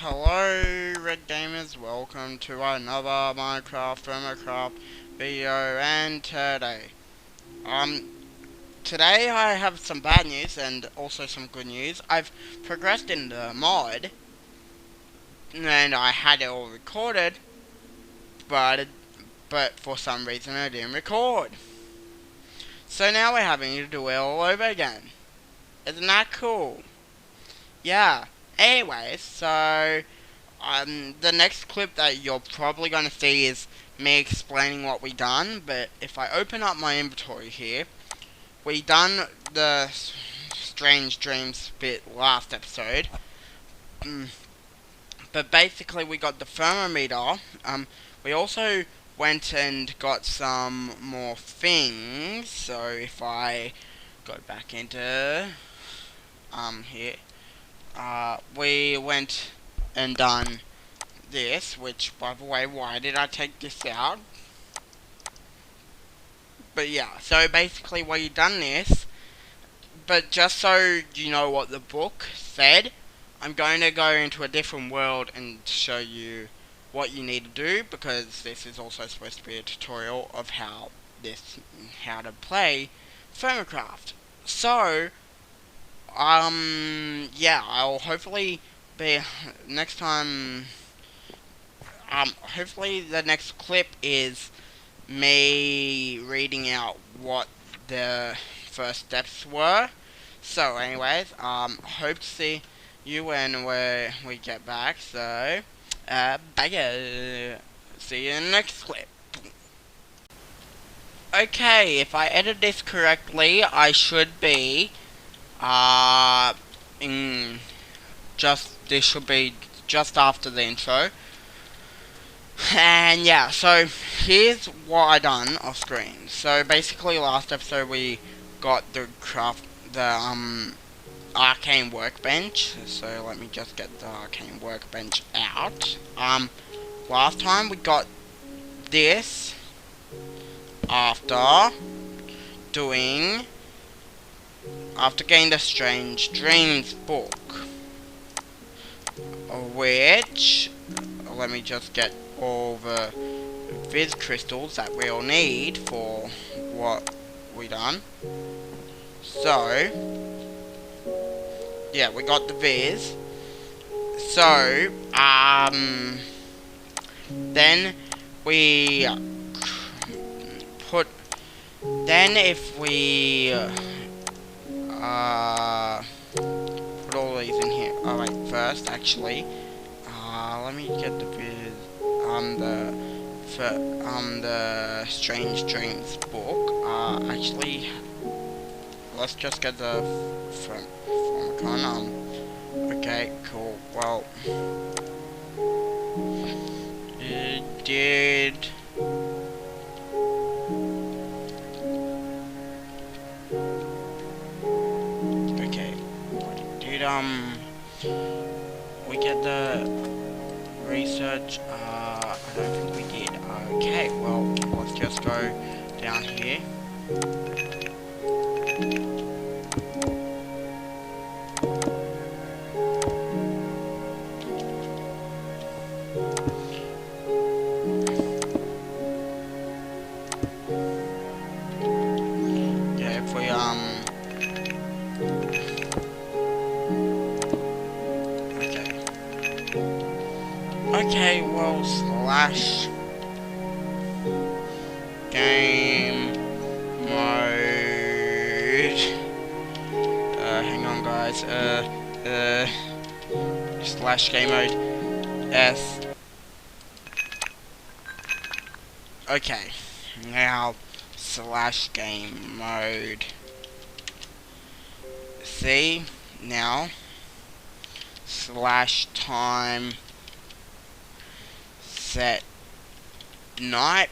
Hello Red Gamers, welcome to another Minecraft thermocraft video, and um today I have some bad news and also some good news. I've progressed in the mod and I had it all recorded, but for some reason I didn't record. So now we're having to do it all over again. Isn't that cool? Yeah. Anyways, so the next clip that you're probably going to see is me explaining what we done, but if I open up my inventory here, we done the strange dreams bit last episode, but basically we got the thermometer. We also went and got some more things, so if I go back into here, we went and done this, which, by the way, why did I take this out? But yeah, so basically we done this, but just so you know what the book said, I'm going to go into a different world and show you what you need to do, because this is also supposed to be a tutorial of how to play thermocraft. So, yeah, I'll hopefully be, next time, hopefully the next clip is me reading out what the first steps were. So anyways, hope to see you when we get back. So, bye. See you in the next clip. Okay, if I edit this correctly, I should be, in this should be just after the intro. And yeah, so here's what I done off screen. So basically last episode we got the arcane workbench. So let me just get the arcane workbench out. Last time we got this after getting the Strange Dreams book, which, let me just get all the Viz crystals that we'll need for what we done. So, yeah, we got the Viz. So, then we if we put all these in here. Alright, first, actually, let me get the Viz, the Strange Dreams book. Actually, let's just get the Formicon. Okay, cool. Well, it did. Okay, we get the research? I don't think we did. Okay, well, let's just go down here. Yeah, if we, okay, well, slash game mode. Hang on, guys. Slash game mode. S. Okay, now slash game mode. See, now slash time set night.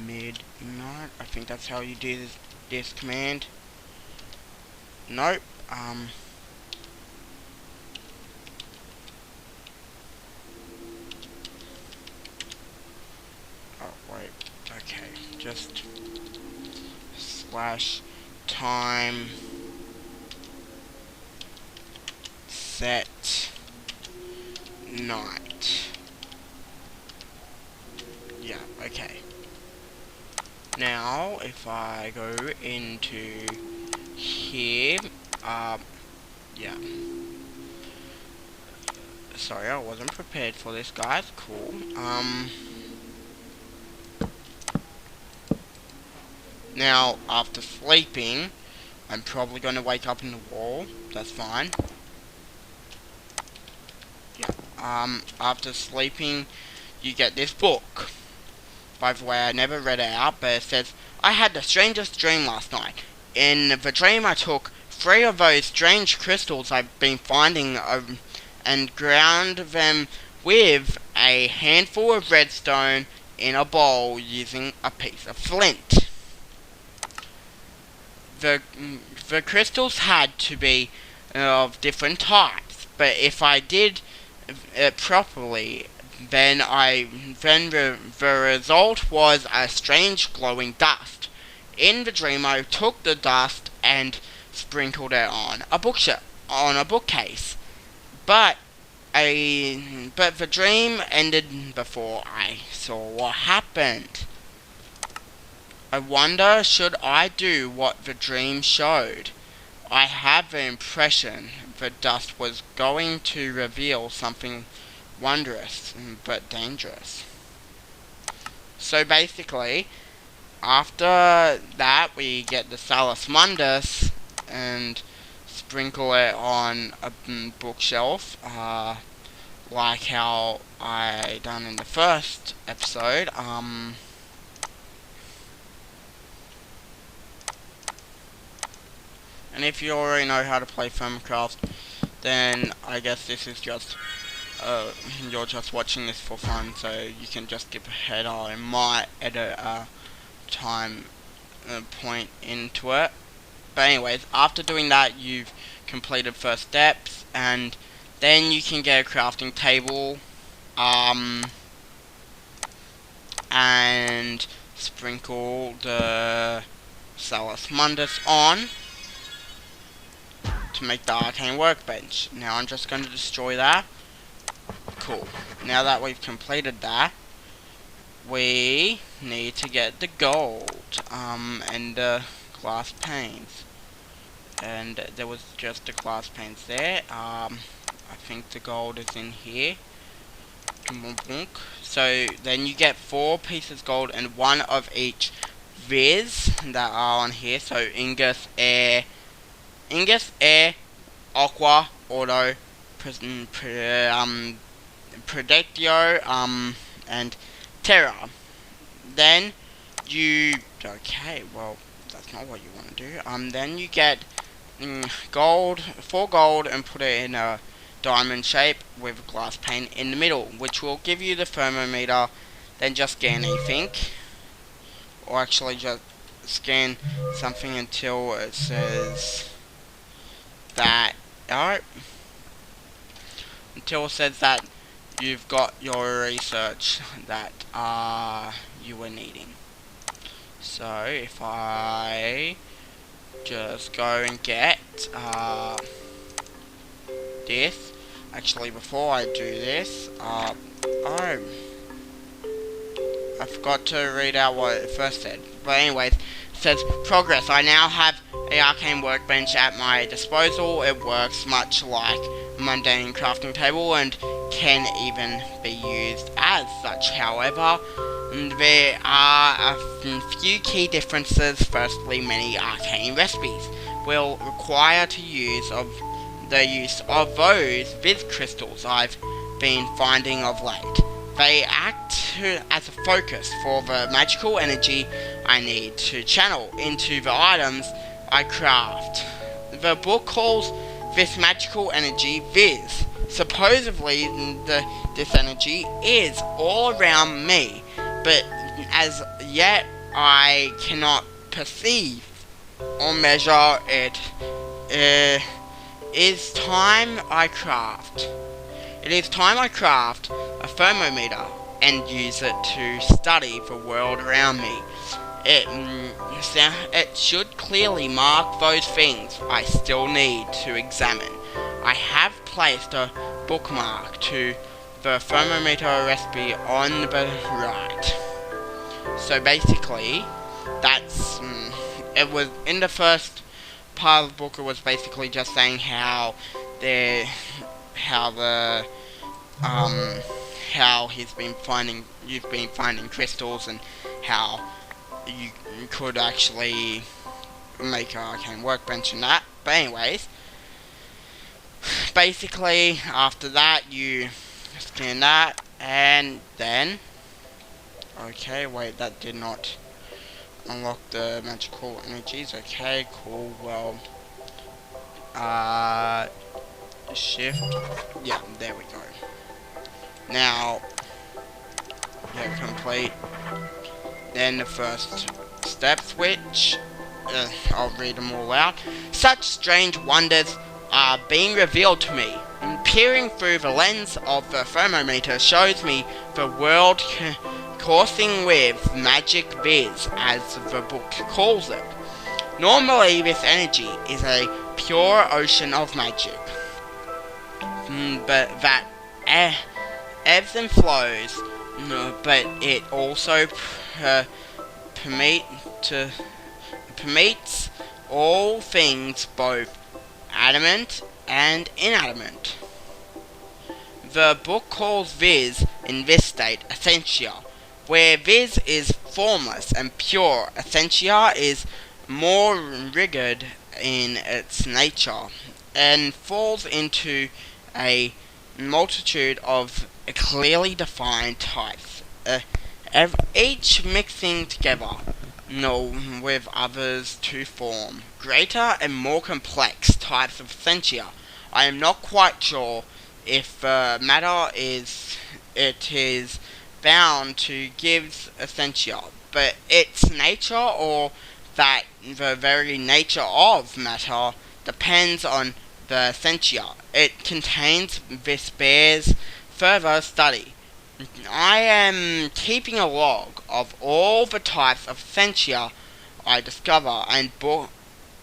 Midnight. I think that's how you do this command. Nope. Oh wait. Okay. Just slash time set night. Yeah, okay. Now, if I go into here, yeah. Sorry, I wasn't prepared for this, guys. Cool. Now, after sleeping, I'm probably going to wake up in the wall. That's fine. Yeah. After sleeping, you get this book. By the way, I never read it out, but it says, I had the strangest dream last night. In the dream, I took 3 of those strange crystals I've been finding and ground them with a handful of redstone in a bowl using a piece of flint. The crystals had to be of different types, but if I did it properly, then the result was a strange glowing dust. In the dream, I took the dust and sprinkled it on a bookcase. But the dream ended before I saw what happened. I wonder, should I do what the dream showed? I have the impression the dust was going to reveal something wondrous but dangerous. So basically, after that we get the Salus Mundus and sprinkle it on a bookshelf, like how I done in the first episode. And if you already know how to play thaumcraft, then I guess this is just you're just watching this for fun, so you can just skip ahead. I might edit a time point into it. But anyways, after doing that, you've completed first steps, and then you can get a crafting table, and sprinkle the Salus Mundus on to make the arcane workbench. Now I'm just going to destroy that. Cool. Now that we've completed that, we need to get the gold, and the glass panes. And there was just the glass panes there. I think the gold is in here. So then you get 4 pieces gold and 1 of each viz that are on here. So Ingus, air, aqua, auto, Predictio, and Terra. Then you, okay, well, that's not what you want to do. Then you get gold, 4 gold, and put it in a diamond shape with a glass pane in the middle, which will give you the thermometer. Then just scan anything, or actually just scan something until it says that, until it says that you've got your research that you were needing. So if I just go and get this, actually before I do this, I forgot to read out what it first said. But anyways, it says progress. I now have an arcane workbench at my disposal. It works much like a mundane crafting table and can even be used as such. However, there are a few key differences. Firstly, many arcane recipes will require the use of those viz crystals I've been finding of late. They act as a focus for the magical energy I need to channel into the items I craft. The book calls this magical energy viz. Supposedly, this energy is all around me, but as yet I cannot perceive or measure it. It is time I craft a thermometer and use it to study the world around me. It should clearly mark those things I still need to examine. I have placed a bookmark to the thermometer recipe on the right. So basically, that's it was in the first part of the book. It was basically just saying how the how the how you've been finding crystals, and how you could actually make a arcane workbench and that. But anyways, basically after that you scan that, and then okay, wait, that did not unlock the magical energies. Okay, cool. Well, shift. Yeah, there we go. Now, yeah, complete. Then the first steps, which I'll read them all out. Such strange wonders are being revealed to me. Peering through the lens of the thermometer shows me the world coursing with magic viz, as the book calls it. Normally, this energy is a pure ocean of magic, but that ebbs and flows. But it also permeates all things, both adamant and inanimate. The book calls Viz in this state Essentia, where Viz is formless and pure. Essentia is more rigid in its nature and falls into a multitude of clearly defined types, each mixing together with others to form greater and more complex types of essentia. I am not quite sure if matter is bound to give essentia, but its nature, or that the very nature of matter, depends on the essentia it contains. This bears further study. I am keeping a log of all the types of essentia I discover, and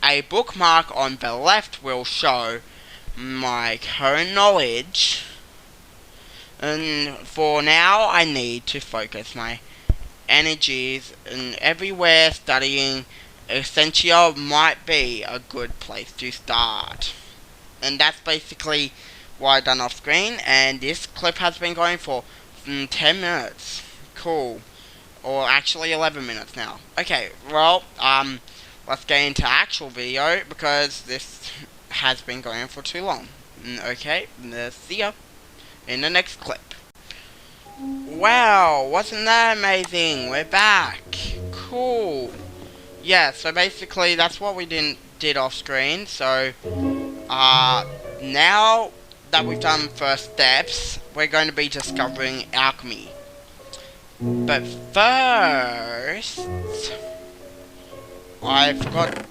a bookmark on the left will show my current knowledge. And for now, I need to focus my energies, and everywhere studying essentia might be a good place to start. And that's basically what I've done off screen, and this clip has been going for 10 minutes. Cool. Or actually 11 minutes now. Okay, well, let's get into actual video, because this has been going for too long. Okay, see ya in the next clip. Wow, wasn't that amazing? We're back. Cool. Yeah, so basically that's what we did off screen. So, now that we've done first steps, we're going to be discovering alchemy. But first, I forgot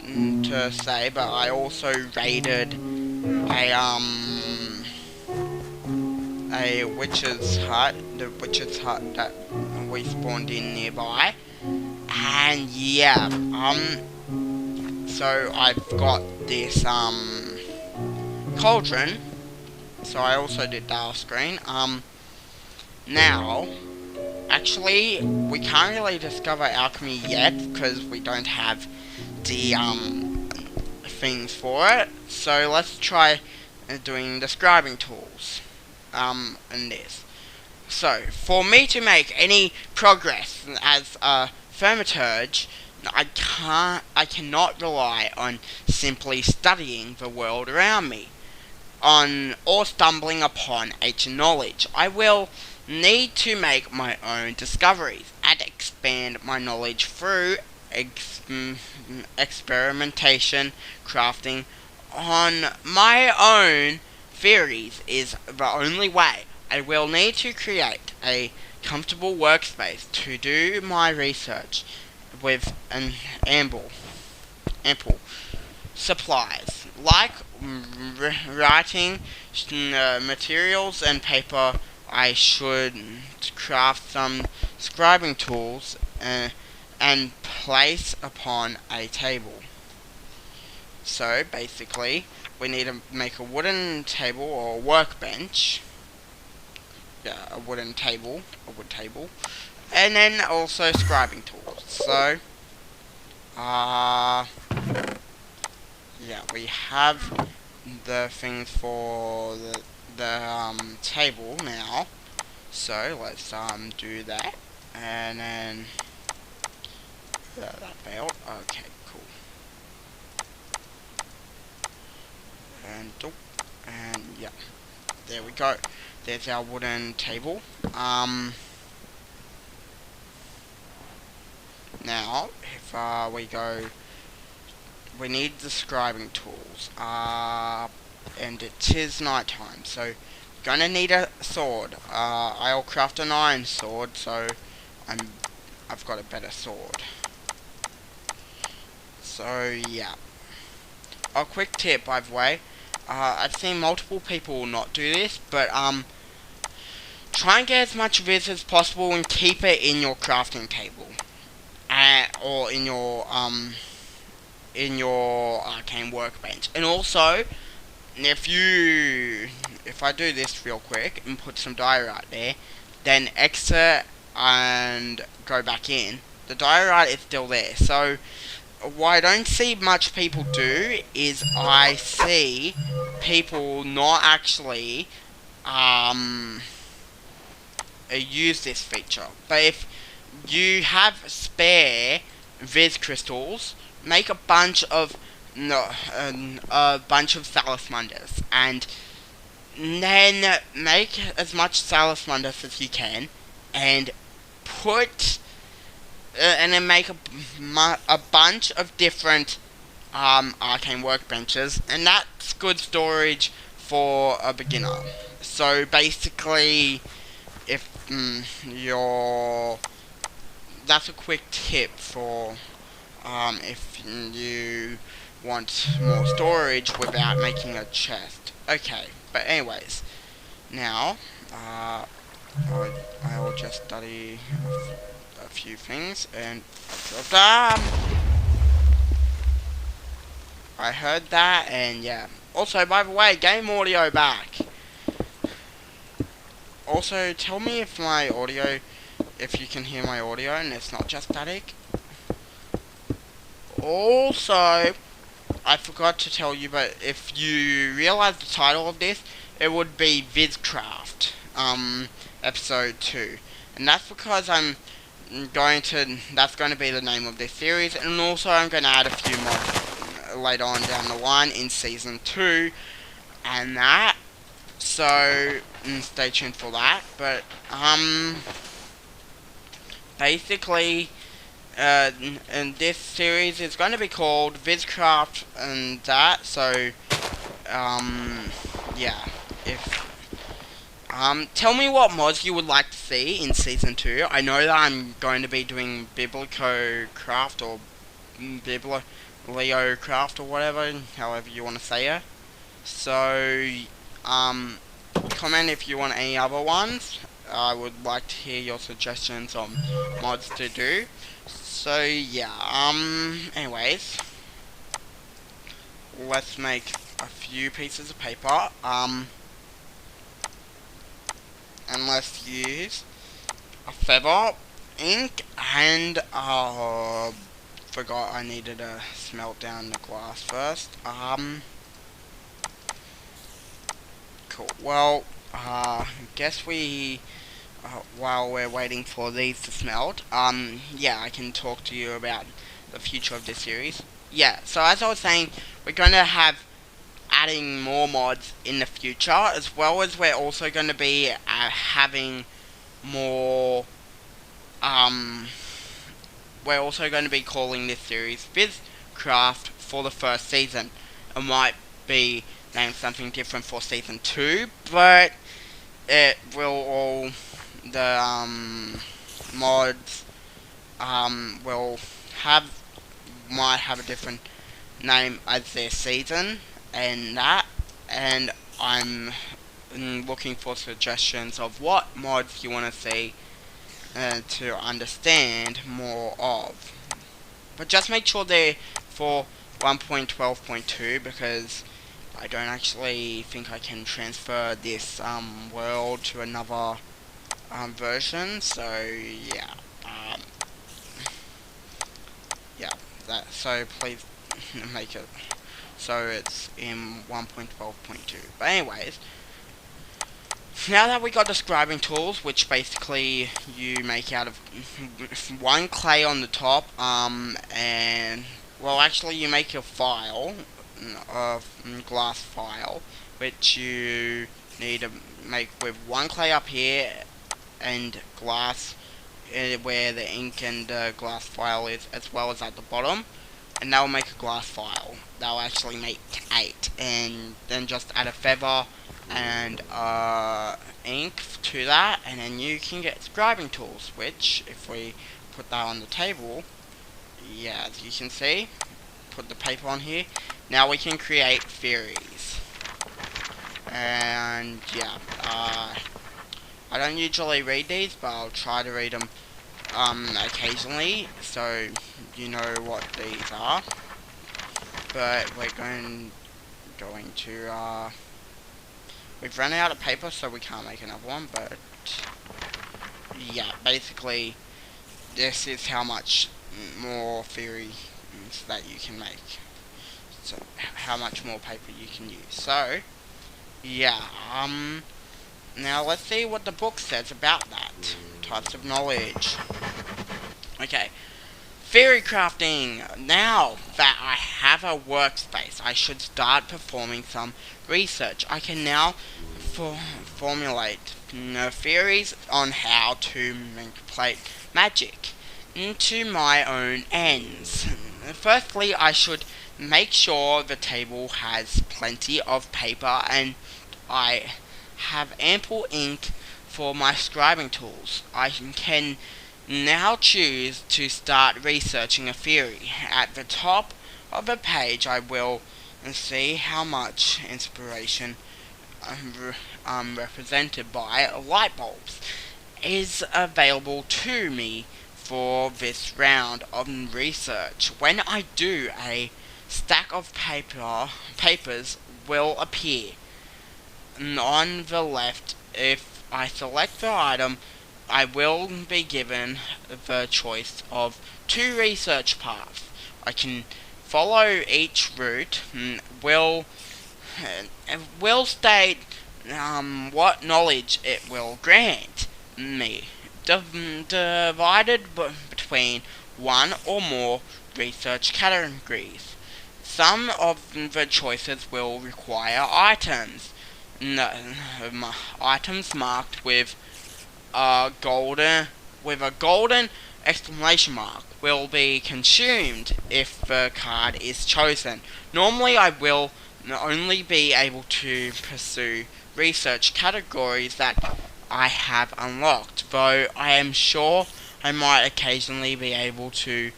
to say, but I also raided a witch's hut, the witch's hut that we spawned in nearby. And yeah, so I've got this cauldron. So I also did that off screen. Now, actually, we can't really discover alchemy yet because we don't have the things for it. So let's try doing the scribing tools. And this. So, for me to make any progress as a thaumaturge, I cannot rely on simply studying the world around me, or stumbling upon ancient knowledge. I will need to make my own discoveries and expand my knowledge through experimentation. Crafting on my own theories is the only way. I will need to create a comfortable workspace to do my research with an ample supplies, like writing materials and paper. I should craft some scribing tools and place upon a table. So basically, we need to make a wooden table or workbench. Yeah, a wooden table, a wood table, and then also scribing tools. So, yeah, we have the things for the table now. So let's do that, and then that failed. Okay, cool. And yeah, there we go. There's our wooden table. Now if we go, we need the scribing tools. And it is night time, so gonna need a sword. I'll craft an iron sword, so I've got a better sword. So yeah. A quick tip, by the way. I've seen multiple people not do this, but try and get as much of this as possible and keep it in your crafting table, or in your arcane workbench. And also, if I do this real quick and put some diorite there, then exit and go back in, the diorite is still there. So what I don't see much people do is I see people not actually use this feature. But if you have spare Viz crystals, make a bunch of salamanders, and then make as much salamanders as you can, and put and then make a bunch of different arcane workbenches, and that's good storage for a beginner. So basically, if that's a quick tip for if you want more storage without making a chest. Okay, but anyways, now I'll just study a few things, and I heard that, and yeah. Also, by the way, game audio back. Also, tell me if my audio, if you can hear my audio and it's not just static. Also, I forgot to tell you, but if you realize the title of this, it would be Vizcraft, episode 2. And that's because that's going to be the name of this series, and also I'm going to add a few mods later on down the line in season 2, and that. So, stay tuned for that. But, basically, and this series is going to be called Vizcraft and that. So, yeah. Tell me what mods you would like to see in season 2. I know that I'm going to be doing Bibliocraft or Bibliocraft or whatever, however you want to say it. So, comment if you want any other ones. I would like to hear your suggestions on mods to do. So yeah, anyways, let's make a few pieces of paper, and let's use a feather, ink, and forgot I needed to smelt down the glass first. Cool. Well, guess we, while we're waiting for these to smelt, yeah, I can talk to you about the future of this series. Yeah, so as I was saying, we're going to have adding more mods in the future, as well as we're also going to be having more, we're also going to be calling this series Vizcraft for the first season. It might be named something different for season 2, but it will all, the mods will might have a different name as their season and that, and I'm looking for suggestions of what mods you want to see to understand more of. But just make sure they're for 1.12.2 because I don't actually think I can transfer this world to another version. So yeah, yeah. So please make it so it's in 1.12.2. But anyways, now that we got describing tools, which basically you make out of one clay on the top, and well, actually you make a file, a glass file, which you need to make with one clay up here and glass where the ink and glass file is, as well as at the bottom. And that will make a glass file. That will actually make 8, and then just add a feather and ink to that, and then you can get scribing tools, which if we put that on the table, yeah, as you can see, put the paper on here, now we can create theories. And yeah, I don't usually read these, but I'll try to read them occasionally, so you know what these are. But we're going to we've run out of paper, so we can't make another one. But yeah, basically this is how much more theory that you can make. So how much more paper you can use. So yeah, now let's see what the book says about that. Types of knowledge. Okay. Theory crafting. Now that I have a workspace, I should start performing some research. I can now formulate theories on how to manipulate magic into my own ends. Firstly, I should make sure the table has plenty of paper and I have ample ink for my scribing tools. I can now choose to start researching a theory. At the top of the page I will see how much inspiration represented by light bulbs is available to me for this round of research. When I do, a stack of papers will appear on the left. If I select the item, I will be given the choice of 2 research paths. I can follow each route and will state what knowledge it will grant me, divided between one or more research categories. Some of the choices will require items. Items marked with a golden exclamation mark will be consumed if the card is chosen. Normally I will only be able to pursue research categories that I have unlocked, though I am sure I might occasionally be able to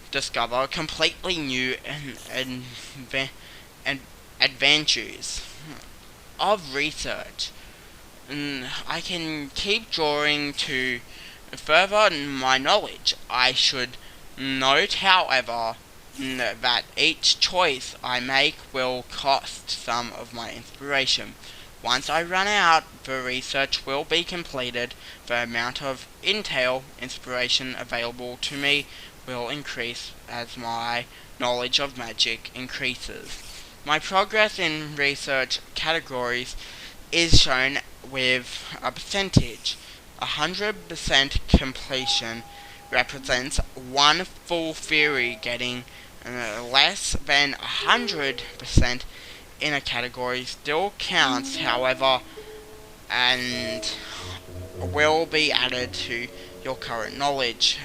discover completely new adventures of research. I can keep drawing to further my knowledge. I should note, however, that each choice I make will cost some of my inspiration. Once I run out, the research will be completed. The amount of inspiration available to me will increase as my knowledge of magic increases. My progress in research categories is shown with a percentage. 100% completion represents one full theory. Getting less than 100% in a category still counts, however, and will be added to your current knowledge.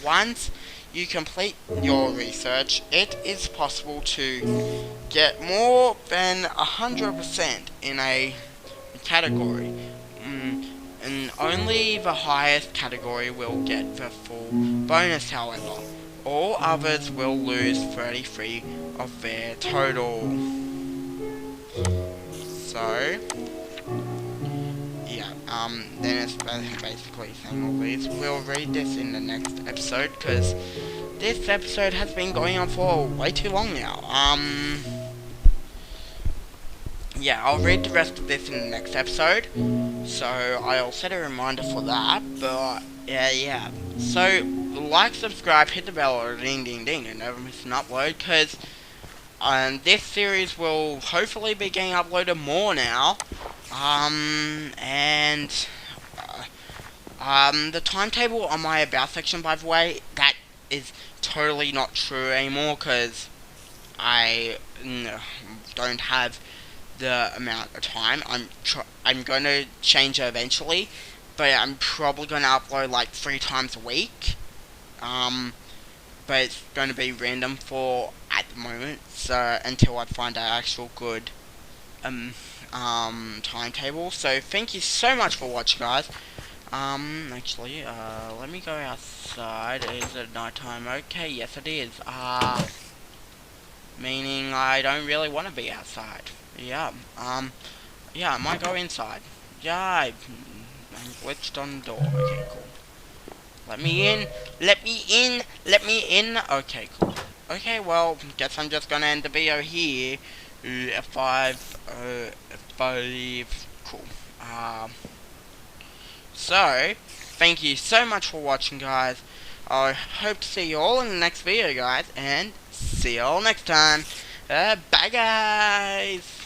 Once you complete your research, it is possible to get more than 100% in a category, and only the highest category will get the full bonus. However, all others will lose 33 of their total. So yeah, then it's basically saying all these. We'll read this in the next episode because this episode has been going on for way too long now. Yeah, I'll read the rest of this in the next episode, so I'll set a reminder for that, but yeah. So, like, subscribe, hit the bell, or ding ding ding, and never miss an upload, because this series will hopefully be getting uploaded more now, and the timetable on my about section, by the way, that is totally not true anymore, because I don't have the amount of time. I'm going to change it eventually, but I'm probably going to upload like 3 times a week. But it's going to be random for at the moment, so until I find an actual good timetable. So thank you so much for watching, guys. Actually, let me go outside. Is it nighttime? Okay, yes it is. Meaning I don't really want to be outside. Yeah, yeah, I might go inside. Yeah, I glitched on the door. Okay, cool. Let me in, let me in, let me in. Okay, cool. Okay, well, guess I'm just gonna end the video here. F5, cool. So, thank you so much for watching, guys. I hope to see you all in the next video, guys, and see you all next time. Bye, guys.